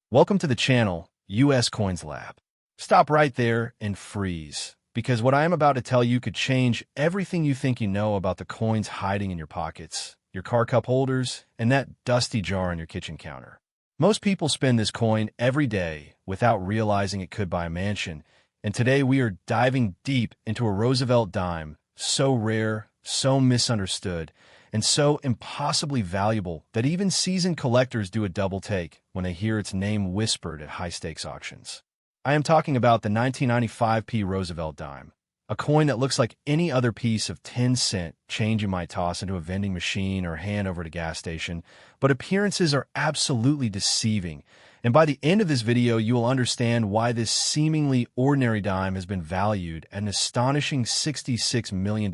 Welcome to the channel, US Coins Lab. Stop right there and freeze, because what I am about to tell you could change everything you think you know about the coins hiding in your pockets, your car cup holders, and that dusty jar on your kitchen counter. Most people spend this coin every day without realizing it could buy a mansion, and today we are diving deep into a Roosevelt Dime, so rare, so misunderstood, and so impossibly valuable that even seasoned collectors do a double take when they hear its name whispered at high-stakes auctions. I am talking about the 1995p Roosevelt Dime, a coin that looks like any other piece of 10-cent change you might toss into a vending machine or hand over at a gas station, but appearances are absolutely deceiving, and by the end of this video you will understand why this seemingly ordinary dime has been valued at an astonishing $66 million.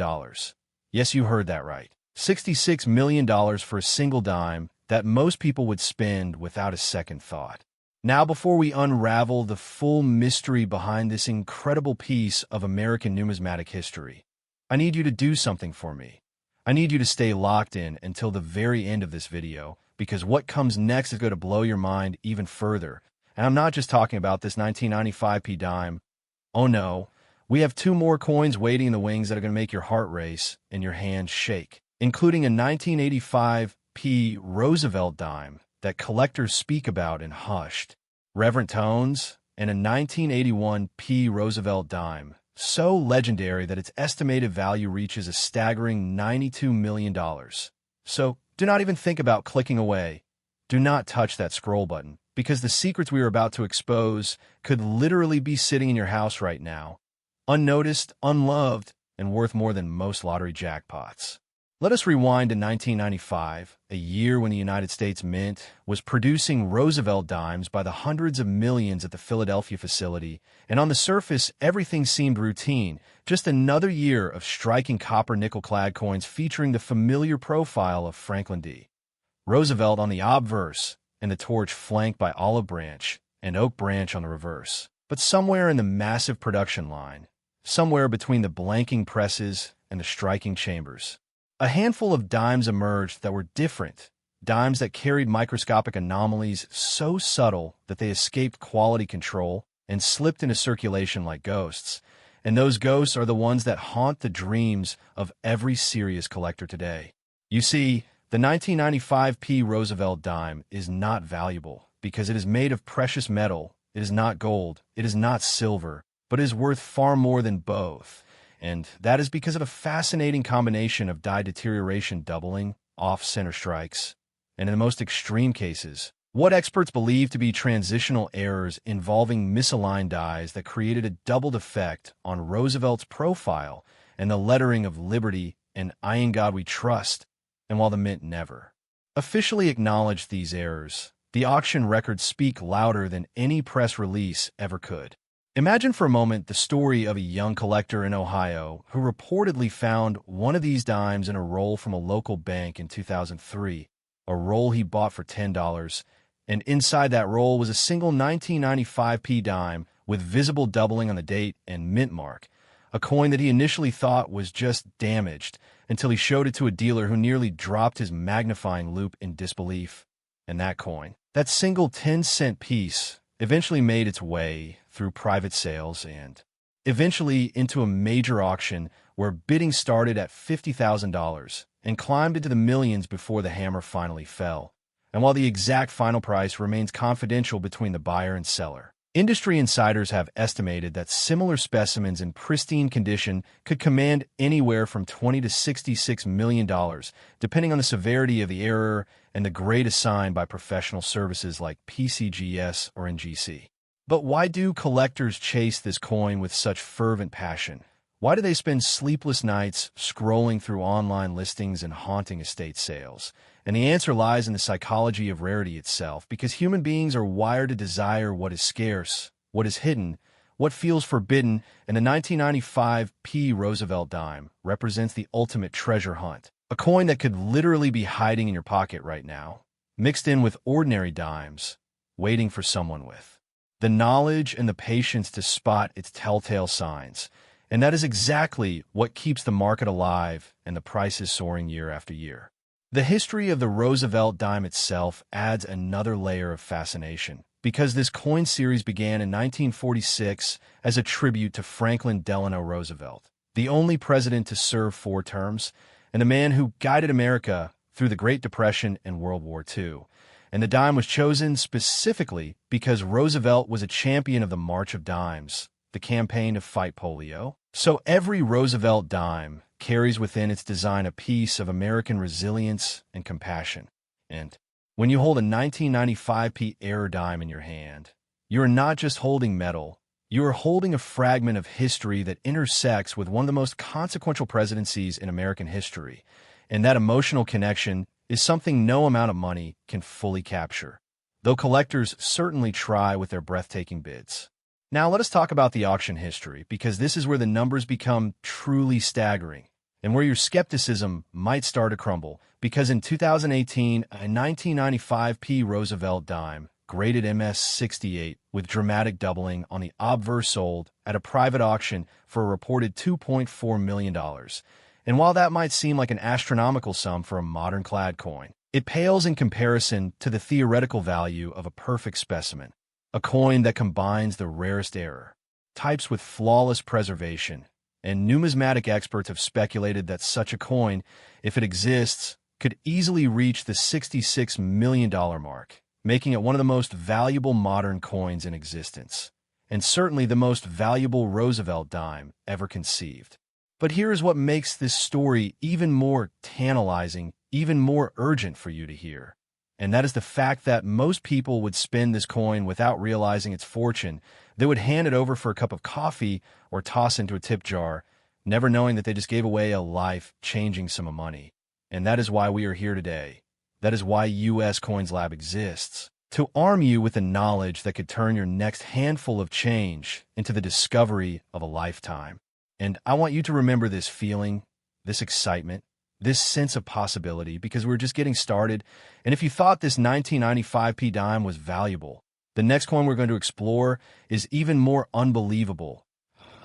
Yes, you heard that right. $66 million for a single dime that most people would spend without a second thought. Now, before we unravel the full mystery behind this incredible piece of American numismatic history, I need you to do something for me. I need you to stay locked in until the very end of this video, because what comes next is going to blow your mind even further. And I'm not just talking about this 1995p dime. Oh no, we have two more coins waiting in the wings that are going to make your heart race and your hands shake, including a 1985p Roosevelt Dime that collectors speak about in hushed, reverent tones, and a 1981p Roosevelt Dime, so legendary that its estimated value reaches a staggering $92 million. So do not even think about clicking away. Do not touch that scroll button, because the secrets we are about to expose could literally be sitting in your house right now, unnoticed, unloved, and worth more than most lottery jackpots. Let us rewind to 1995, a year when the United States Mint was producing Roosevelt dimes by the hundreds of millions at the Philadelphia facility, and on the surface, everything seemed routine, just another year of striking copper nickel-clad coins featuring the familiar profile of Franklin D. Roosevelt on the obverse, and the torch flanked by olive branch and oak branch on the reverse. But somewhere in the massive production line, somewhere between the blanking presses and the striking chambers, a handful of dimes emerged that were different, dimes that carried microscopic anomalies so subtle that they escaped quality control and slipped into circulation like ghosts. And those ghosts are the ones that haunt the dreams of every serious collector today. You see, the 1995p Roosevelt dime is not valuable because it is made of precious metal. It is not gold, it is not silver, but it is worth far more than both. And that is because of a fascinating combination of die deterioration doubling, off-center strikes, and in the most extreme cases, what experts believe to be transitional errors involving misaligned dies that created a doubled effect on Roosevelt's profile and the lettering of Liberty and I in God We Trust, and while the Mint never officially acknowledged these errors, the auction records speak louder than any press release ever could. Imagine for a moment the story of a young collector in Ohio who reportedly found one of these dimes in a roll from a local bank in 2003, a roll he bought for $10, and inside that roll was a single 1995p dime with visible doubling on the date and mint mark, a coin that he initially thought was just damaged until he showed it to a dealer who nearly dropped his magnifying loupe in disbelief. And that coin, that single 10-cent piece, eventually made its way through private sales and eventually into a major auction where bidding started at $50,000 and climbed into the millions before the hammer finally fell. And while the exact final price remains confidential between the buyer and seller, industry insiders have estimated that similar specimens in pristine condition could command anywhere from $20 to $66 million, depending on the severity of the error and the grade assigned by professional services like PCGS or NGC. But why do collectors chase this coin with such fervent passion? Why do they spend sleepless nights scrolling through online listings and haunting estate sales? And the answer lies in the psychology of rarity itself, because human beings are wired to desire what is scarce, what is hidden, what feels forbidden, and the 1995p Roosevelt dime represents the ultimate treasure hunt, a coin that could literally be hiding in your pocket right now, mixed in with ordinary dimes, waiting for someone with the knowledge and the patience to spot its telltale signs. And that is exactly what keeps the market alive and the prices soaring year after year. The history of the Roosevelt Dime itself adds another layer of fascination, because this coin series began in 1946 as a tribute to Franklin Delano Roosevelt, the only president to serve 4 terms, and the man who guided America through the Great Depression and World War II. And the dime was chosen specifically because Roosevelt was a champion of the March of Dimes, the campaign to fight polio. So every Roosevelt dime carries within its design a piece of American resilience and compassion. And when you hold a 1995p error dime in your hand, you are not just holding metal, you are holding a fragment of history that intersects with one of the most consequential presidencies in American history. And that emotional connection is something no amount of money can fully capture, though collectors certainly try with their breathtaking bids. Now let us talk about the auction history, because this is where the numbers become truly staggering, and where your skepticism might start to crumble, because in 2018, a 1995p Roosevelt dime, graded MS-68, with dramatic doubling on the obverse sold at a private auction for a reported $2.4 million. And while that might seem like an astronomical sum for a modern clad coin, it pales in comparison to the theoretical value of a perfect specimen, a coin that combines the rarest error, types with flawless preservation, and numismatic experts have speculated that such a coin, if it exists, could easily reach the $66 million mark, making it one of the most valuable modern coins in existence, and certainly the most valuable Roosevelt dime ever conceived. But here is what makes this story even more tantalizing, even more urgent for you to hear. And that is the fact that most people would spend this coin without realizing its fortune. They would hand it over for a cup of coffee or toss into a tip jar, never knowing that they just gave away a life-changing sum of money. And that is why we are here today. That is why US Coins Lab exists, to arm you with the knowledge that could turn your next handful of change into the discovery of a lifetime. And I want you to remember this feeling, this excitement, this sense of possibility, because we're just getting started. And if you thought this 1995p dime was valuable, the next coin we're going to explore is even more unbelievable.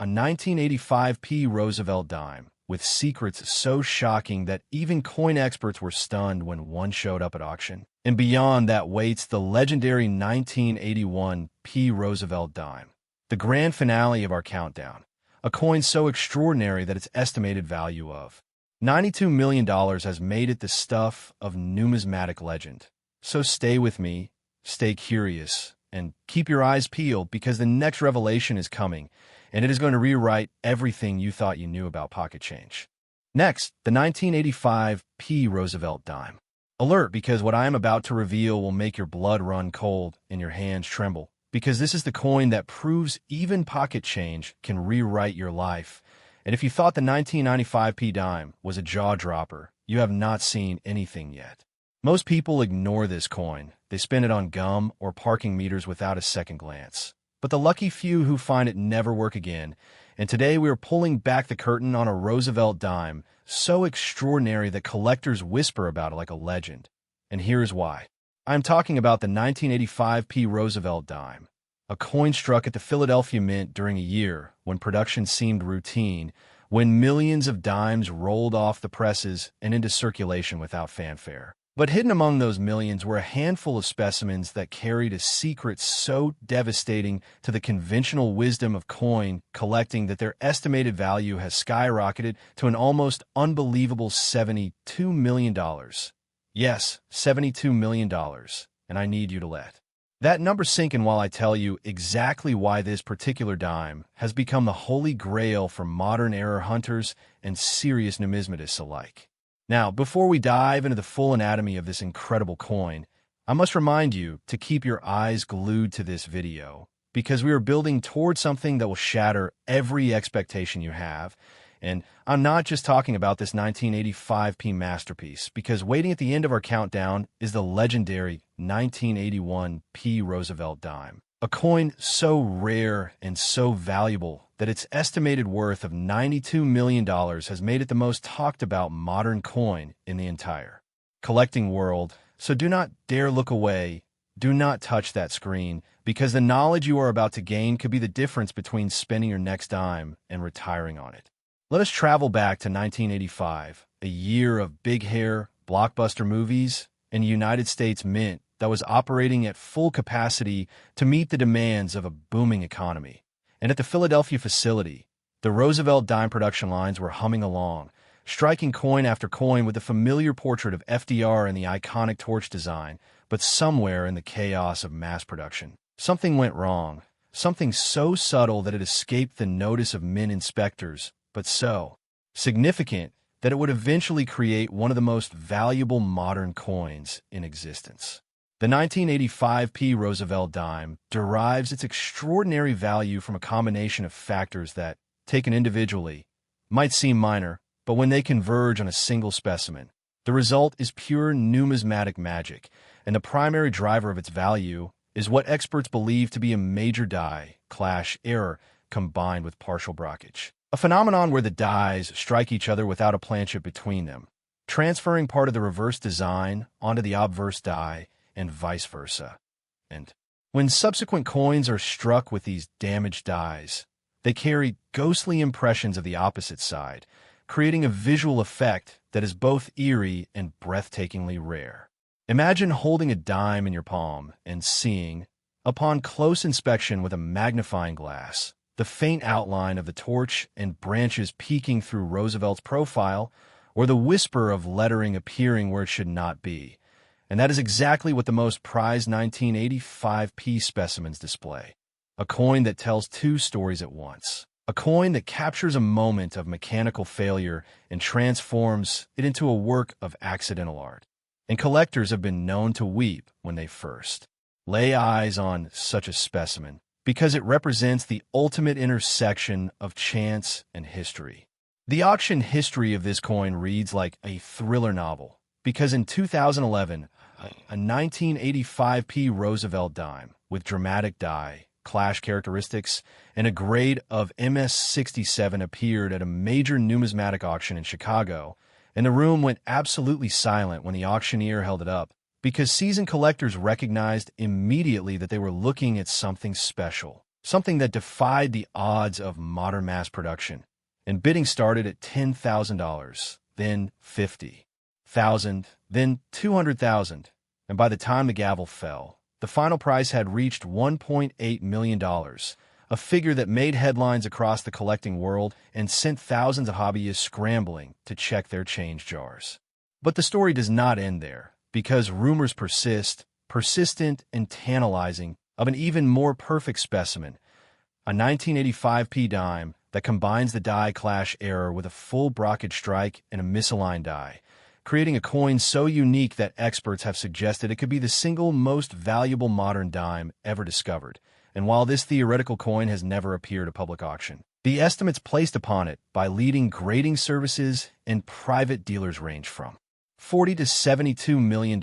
A 1985p Roosevelt dime, with secrets so shocking that even coin experts were stunned when one showed up at auction. And beyond that waits the legendary 1981p Roosevelt dime, the grand finale of our countdown. A coin so extraordinary that its estimated value of $92 million has made it the stuff of numismatic legend. So stay with me, stay curious, and keep your eyes peeled, because the next revelation is coming, and it is going to rewrite everything you thought you knew about pocket change. Next, the 1985p Roosevelt dime. Alert, because what I am about to reveal will make your blood run cold and your hands tremble, because this is the coin that proves even pocket change can rewrite your life. And if you thought the 1995p dime was a jaw-dropper, you have not seen anything yet. Most people ignore this coin. They spend it on gum or parking meters without a second glance. But the lucky few who find it never work again. And today we are pulling back the curtain on a Roosevelt dime, so extraordinary that collectors whisper about it like a legend. And here's why. I'm talking about the 1985p Roosevelt dime, a coin struck at the Philadelphia Mint during a year when production seemed routine, when millions of dimes rolled off the presses and into circulation without fanfare. But hidden among those millions were a handful of specimens that carried a secret so devastating to the conventional wisdom of coin collecting that their estimated value has skyrocketed to an almost unbelievable $72 million. Yes, $72 million, and I need you to let that number sink in while I tell you exactly why this particular dime has become the holy grail for modern error hunters and serious numismatists alike. Now, before we dive into the full anatomy of this incredible coin, I must remind you to keep your eyes glued to this video, because we are building towards something that will shatter every expectation you have. And I'm not just talking about this 1985p masterpiece, because waiting at the end of our countdown is the legendary 1981p Roosevelt dime, a coin so rare and so valuable that its estimated worth of $92 million has made it the most talked about modern coin in the entire collecting world. So do not dare look away. Do not touch that screen, because the knowledge you are about to gain could be the difference between spending your next dime and retiring on it. Let us travel back to 1985, a year of big hair, blockbuster movies, and a United States Mint that was operating at full capacity to meet the demands of a booming economy. And at the Philadelphia facility, the Roosevelt Dime production lines were humming along, striking coin after coin with the familiar portrait of FDR and the iconic torch design, but somewhere in the chaos of mass production, something went wrong, something so subtle that it escaped the notice of mint inspectors, but so significant that it would eventually create one of the most valuable modern coins in existence. The 1985 P. Roosevelt Dime derives its extraordinary value from a combination of factors that, taken individually, might seem minor, but when they converge on a single specimen, the result is pure numismatic magic, and the primary driver of its value is what experts believe to be a major die clash error combined with partial brockage. A phenomenon where the dies strike each other without a planchet between them, transferring part of the reverse design onto the obverse die and vice versa. And when subsequent coins are struck with these damaged dies, they carry ghostly impressions of the opposite side, creating a visual effect that is both eerie and breathtakingly rare. Imagine holding a dime in your palm and seeing, upon close inspection with a magnifying glass, the faint outline of the torch and branches peeking through Roosevelt's profile, or the whisper of lettering appearing where it should not be. And that is exactly what the most prized 1985 P specimens display. A coin that tells two stories at once. A coin that captures a moment of mechanical failure and transforms it into a work of accidental art. And collectors have been known to weep when they first lay eyes on such a specimen, because it represents the ultimate intersection of chance and history. The auction history of this coin reads like a thriller novel, because in 2011, a 1985 P. Roosevelt Dime with dramatic die, clash characteristics, and a grade of MS-67 appeared at a major numismatic auction in Chicago, and the room went absolutely silent when the auctioneer held it up, because seasoned collectors recognized immediately that they were looking at something special, something that defied the odds of modern mass production. And bidding started at $10,000, then $50,000, then $200,000, and by the time the gavel fell, the final price had reached $1.8 million, a figure that made headlines across the collecting world and sent thousands of hobbyists scrambling to check their change jars. But the story does not end there, because rumors persist, persistent and tantalizing, of an even more perfect specimen, a 1985 P dime that combines the die clash error with a full brockage strike and a misaligned die, creating a coin so unique that experts have suggested it could be the single most valuable modern dime ever discovered. And while this theoretical coin has never appeared at public auction, the estimates placed upon it by leading grading services and private dealers range from $40 to $72 million,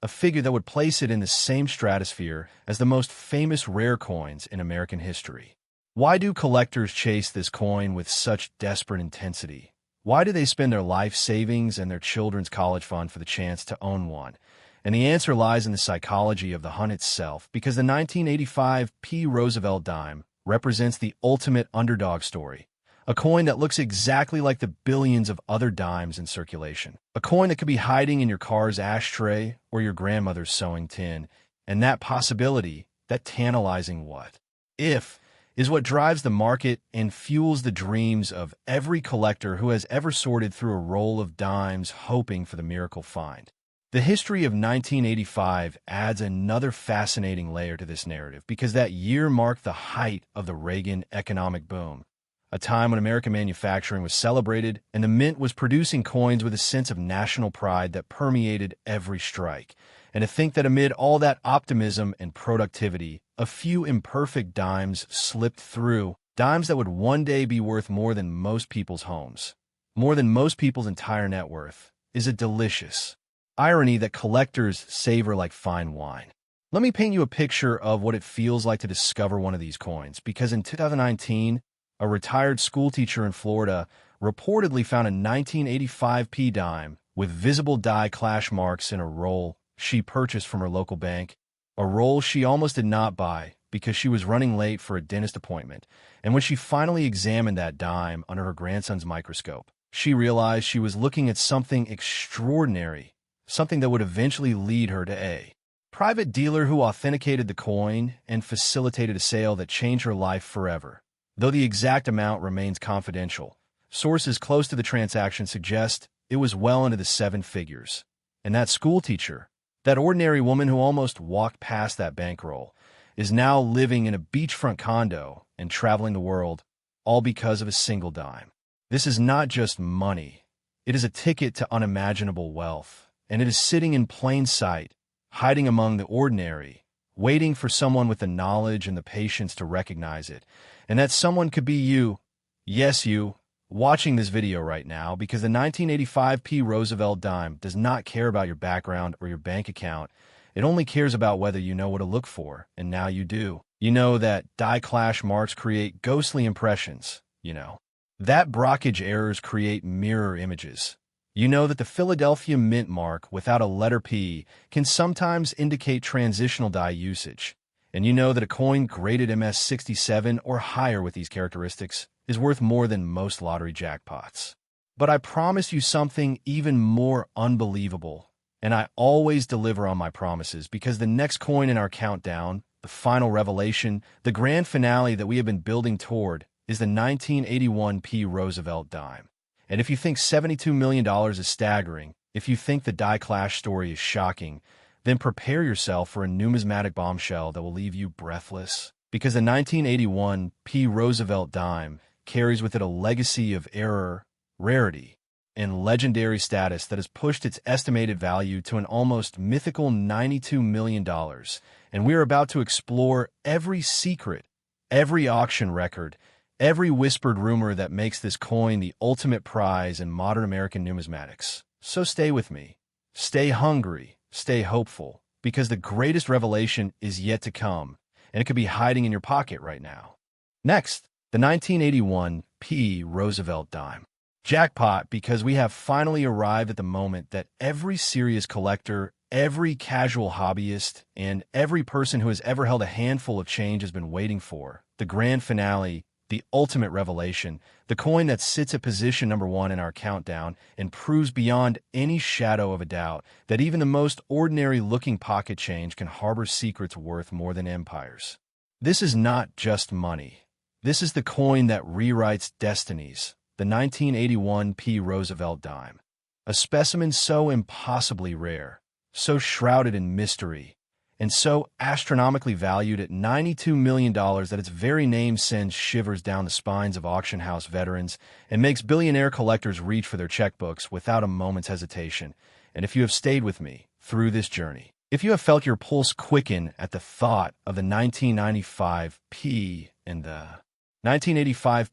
a figure that would place it in the same stratosphere as the most famous rare coins in American history. Why do collectors chase this coin with such desperate intensity? Why do they spend their life savings and their children's college fund for the chance to own one? And the answer lies in the psychology of the hunt itself, because the 1985 P. Roosevelt Dime represents the ultimate underdog story. A coin that looks exactly like the billions of other dimes in circulation. A coin that could be hiding in your car's ashtray or your grandmother's sewing tin. And that possibility, that tantalizing what if, is what drives the market and fuels the dreams of every collector who has ever sorted through a roll of dimes hoping for the miracle find. The history of 1985 adds another fascinating layer to this narrative, because that year marked the height of the Reagan economic boom, a time when American manufacturing was celebrated and the mint was producing coins with a sense of national pride that permeated every strike. And to think that amid all that optimism and productivity, a few imperfect dimes slipped through, dimes that would one day be worth more than most people's homes, more than most people's entire net worth, is a delicious irony that collectors savor like fine wine. Let me paint you a picture of what it feels like to discover one of these coins, because in 2019, a retired schoolteacher in Florida reportedly found a 1985 P dime with visible die clash marks in a roll she purchased from her local bank, a roll she almost did not buy because she was running late for a dentist appointment. And when she finally examined that dime under her grandson's microscope, she realized she was looking at something extraordinary, something that would eventually lead her to private dealer who authenticated the coin and facilitated a sale that changed her life forever. Though the exact amount remains confidential, sources close to the transaction suggest it was well into the seven figures. And that schoolteacher, that ordinary woman who almost walked past that bankroll, is now living in a beachfront condo and traveling the world, all because of a single dime. This is not just money. It is a ticket to unimaginable wealth, and it is sitting in plain sight, hiding among the ordinary, waiting for someone with the knowledge and the patience to recognize it. And that someone could be you, yes you, watching this video right now, because the 1985 Roosevelt Dime does not care about your background or your bank account. It only cares about whether you know what to look for, and now you do. You know that die clash marks create ghostly impressions, you know. That brockage errors create mirror images. You know that the Philadelphia Mint mark without a letter P can sometimes indicate transitional die usage. And you know that a coin graded MS67 or higher with these characteristics is worth more than most lottery jackpots. But I promise you something even more unbelievable, and I always deliver on my promises, because the next coin in our countdown, the final revelation, the grand finale that we have been building toward, is the 1981 Roosevelt Dime. And if you think $72 million is staggering, if you think the die clash story is shocking, then prepare yourself for a numismatic bombshell that will leave you breathless. Because the 1981 Roosevelt Dime carries with it a legacy of error, rarity, and legendary status that has pushed its estimated value to an almost mythical $92 million. And we are about to explore every secret, every auction record, every whispered rumor that makes this coin the ultimate prize in modern American numismatics. So stay with me. Stay hungry. Stay hopeful. Because the greatest revelation is yet to come, and it could be hiding in your pocket right now. Next, the 1981 Roosevelt Dime. Jackpot, because we have finally arrived at the moment that every serious collector, every casual hobbyist, and every person who has ever held a handful of change has been waiting for. The grand finale, the ultimate revelation, the coin that sits at position number 1 in our countdown and proves beyond any shadow of a doubt that even the most ordinary-looking pocket change can harbor secrets worth more than empires. This is not just money. This is the coin that rewrites destinies, the 1981 Roosevelt Dime. A specimen so impossibly rare, so shrouded in mystery, and so astronomically valued at $92 million that its very name sends shivers down the spines of auction house veterans and makes billionaire collectors reach for their checkbooks without a moment's hesitation. And if you have stayed with me through this journey, if you have felt your pulse quicken at the thought of the 1995 and the 1985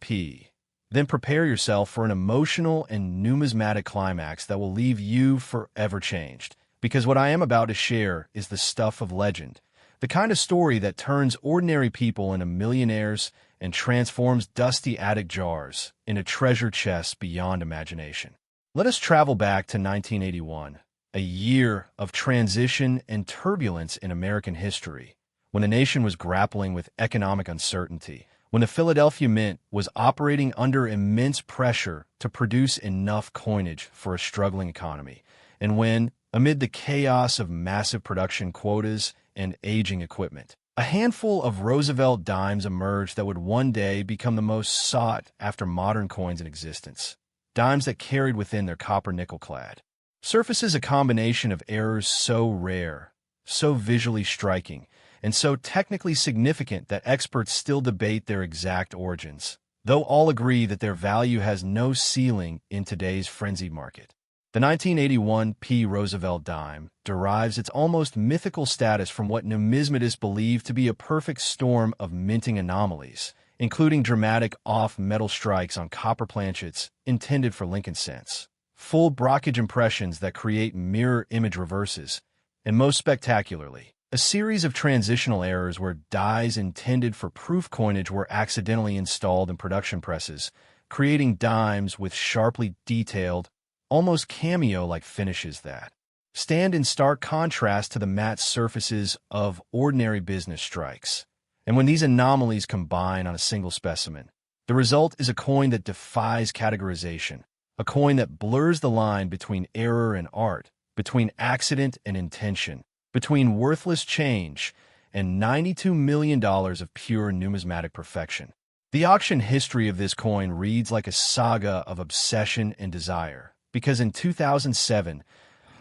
then prepare yourself for an emotional and numismatic climax that will leave you forever changed. Because what I am about to share is the stuff of legend, the kind of story that turns ordinary people into millionaires and transforms dusty attic jars into treasure chests beyond imagination. Let us travel back to 1981, a year of transition and turbulence in American history, when the nation was grappling with economic uncertainty, when the Philadelphia Mint was operating under immense pressure to produce enough coinage for a struggling economy, and when, amid the chaos of massive production quotas and aging equipment, a handful of Roosevelt dimes emerged that would one day become the most sought-after modern coins in existence. Dimes that carried within their copper nickel-clad surfaces a combination of errors so rare, so visually striking, and so technically significant that experts still debate their exact origins, though all agree that their value has no ceiling in today's frenzied market. The 1981 Roosevelt Dime derives its almost mythical status from what numismatists believe to be a perfect storm of minting anomalies, including dramatic off-metal strikes on copper planchets intended for Lincoln cents, full brockage impressions that create mirror image reverses, and most spectacularly, a series of transitional errors where dies intended for proof coinage were accidentally installed in production presses, creating dimes with sharply detailed, almost cameo-like finishes that stand in stark contrast to the matte surfaces of ordinary business strikes. And when these anomalies combine on a single specimen, the result is a coin that defies categorization, a coin that blurs the line between error and art, between accident and intention, between worthless change and $92 million of pure numismatic perfection. The auction history of this coin reads like a saga of obsession and desire, because in 2007,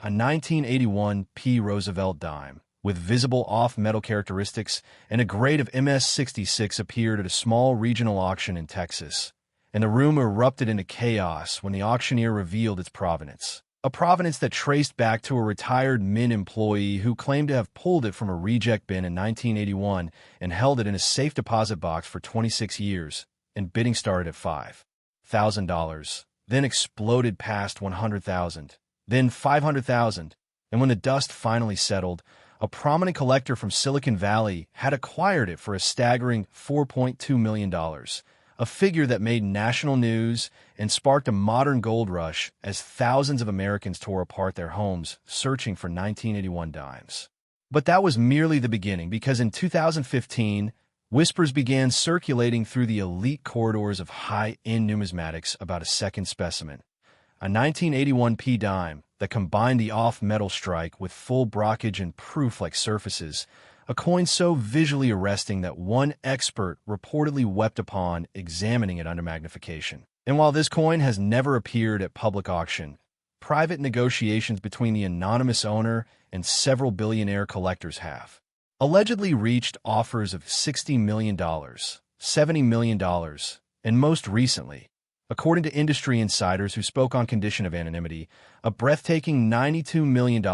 a 1981 P. Roosevelt Dime, with visible off-metal characteristics and a grade of MS-66 appeared at a small regional auction in Texas, and the room erupted into chaos when the auctioneer revealed its provenance. A provenance that traced back to a retired Mint employee who claimed to have pulled it from a reject bin in 1981 and held it in a safe deposit box for 26 years, and bidding started at $5,000, then exploded past $100,000, then $500,000, and when the dust finally settled, a prominent collector from Silicon Valley had acquired it for a staggering $4.2 million, a figure that made national news and sparked a modern gold rush as thousands of Americans tore apart their homes searching for 1981 dimes. But that was merely the beginning, because in 2015, whispers began circulating through the elite corridors of high-end numismatics about a second specimen, a 1981 P dime that combined the off-metal strike with full brockage and proof-like surfaces, a coin so visually arresting that one expert reportedly wept upon examining it under magnification. And while this coin has never appeared at public auction, private negotiations between the anonymous owner and several billionaire collectors have allegedly reached offers of $60 million, $70 million, and most recently, according to industry insiders who spoke on condition of anonymity, a breathtaking $92 million,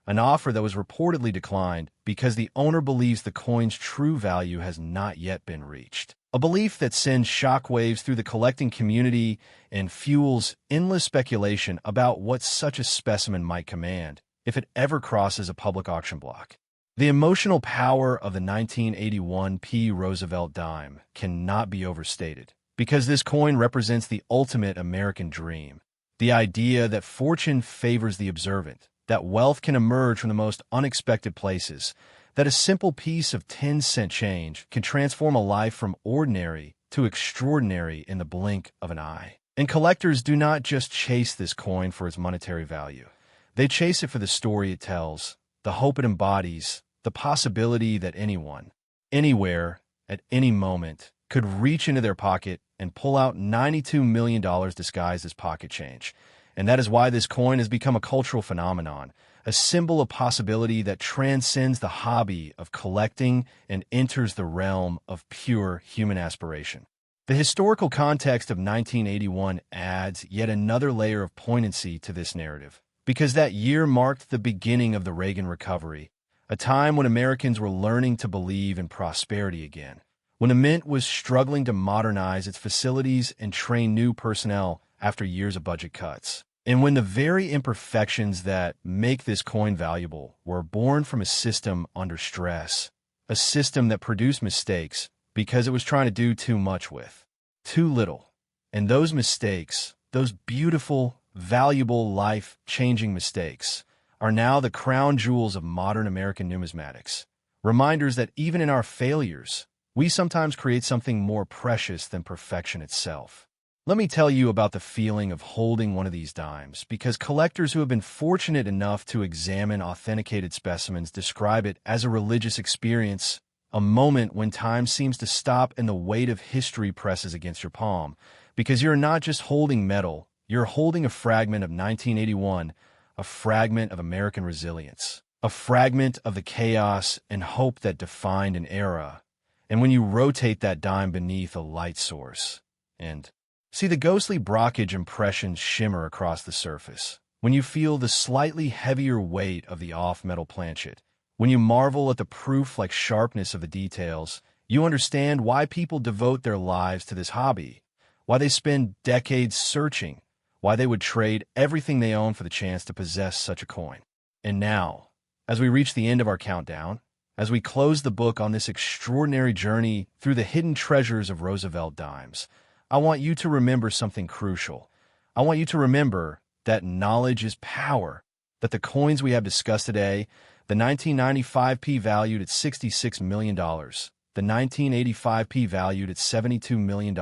an offer that was reportedly declined because the owner believes the coin's true value has not yet been reached. A belief that sends shockwaves through the collecting community and fuels endless speculation about what such a specimen might command if it ever crosses a public auction block. The emotional power of the 1981 P. Roosevelt Dime cannot be overstated, because this coin represents the ultimate American dream, the idea that fortune favors the observant, that wealth can emerge from the most unexpected places, that a simple piece of 10-cent change can transform a life from ordinary to extraordinary in the blink of an eye. And collectors do not just chase this coin for its monetary value. They chase it for the story it tells, the hope it embodies, the possibility that anyone, anywhere, at any moment, could reach into their pocket and pull out $92 million disguised as pocket change. And that is why this coin has become a cultural phenomenon, a symbol of possibility that transcends the hobby of collecting and enters the realm of pure human aspiration. The historical context of 1981 adds yet another layer of poignancy to this narrative, because that year marked the beginning of the Reagan recovery, a time when Americans were learning to believe in prosperity again, when the Mint was struggling to modernize its facilities and train new personnel after years of budget cuts, and when the very imperfections that make this coin valuable were born from a system under stress, a system that produced mistakes because it was trying to do too much with too little. And those mistakes, those beautiful, valuable, life-changing mistakes, are now the crown jewels of modern American numismatics, reminders that even in our failures, we sometimes create something more precious than perfection itself. Let me tell you about the feeling of holding one of these dimes, because collectors who have been fortunate enough to examine authenticated specimens describe it as a religious experience, a moment when time seems to stop and the weight of history presses against your palm, because you're not just holding metal, you're holding a fragment of 1981, a fragment of American resilience, a fragment of the chaos and hope that defined an era. And when you rotate that dime beneath a light source and see the ghostly brockage impressions shimmer across the surface, when you feel the slightly heavier weight of the off-metal planchet, when you marvel at the proof-like sharpness of the details, you understand why people devote their lives to this hobby, why they spend decades searching, why they would trade everything they own for the chance to possess such a coin. And now, as we reach the end of our countdown, as we close the book on this extraordinary journey through the hidden treasures of Roosevelt dimes, I want you to remember something crucial. I want you to remember that knowledge is power, that the coins we have discussed today, the 1995 P valued at $66 million, the 1985 P valued at $72 million,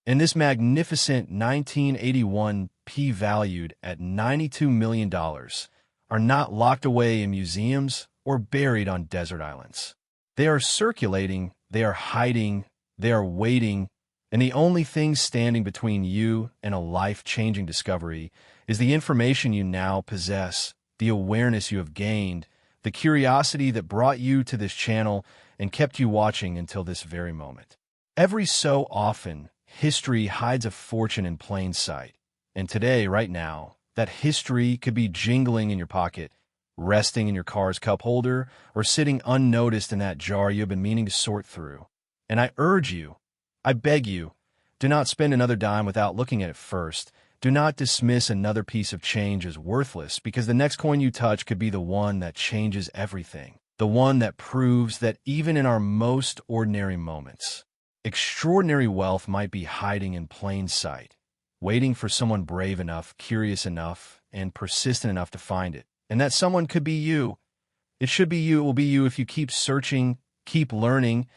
and this magnificent 1981 P valued at $92 million are not locked away in museums or buried on desert islands. They are circulating, they are hiding, they are waiting, and the only thing standing between you and a life-changing discovery is the information you now possess, the awareness you have gained, the curiosity that brought you to this channel and kept you watching until this very moment. Every so often, history hides a fortune in plain sight. And today, right now, that history could be jingling in your pocket, resting in your car's cup holder, or sitting unnoticed in that jar you have been meaning to sort through. And I urge you, I beg you, do not spend another dime without looking at it first. Do not dismiss another piece of change as worthless, because the next coin you touch could be the one that changes everything. The one that proves that even in our most ordinary moments, extraordinary wealth might be hiding in plain sight, waiting for someone brave enough, curious enough, and persistent enough to find it. And that someone could be you. It should be you. It will be you if you keep searching, keep learning,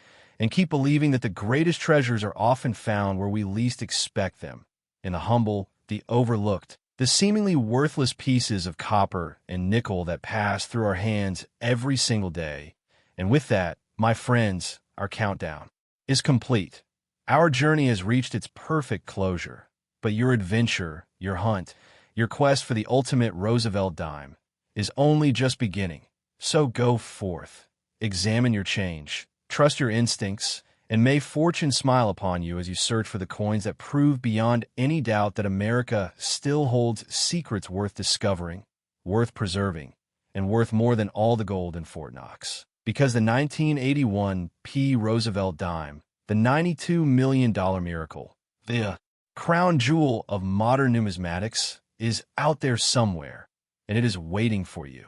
and keep believing that the greatest treasures are often found where we least expect them, in the humble, the overlooked, the seemingly worthless pieces of copper and nickel that pass through our hands every single day. And with that, my friends, our countdown is complete. Our journey has reached its perfect closure, but your adventure, your hunt, your quest for the ultimate Roosevelt Dime is only just beginning. So go forth, examine your change, trust your instincts, and may fortune smile upon you as you search for the coins that prove beyond any doubt that America still holds secrets worth discovering, worth preserving, and worth more than all the gold in Fort Knox. Because the 1981 P. Roosevelt Dime, the $92 million miracle, the crown jewel of modern numismatics, is out there somewhere, and it is waiting for you.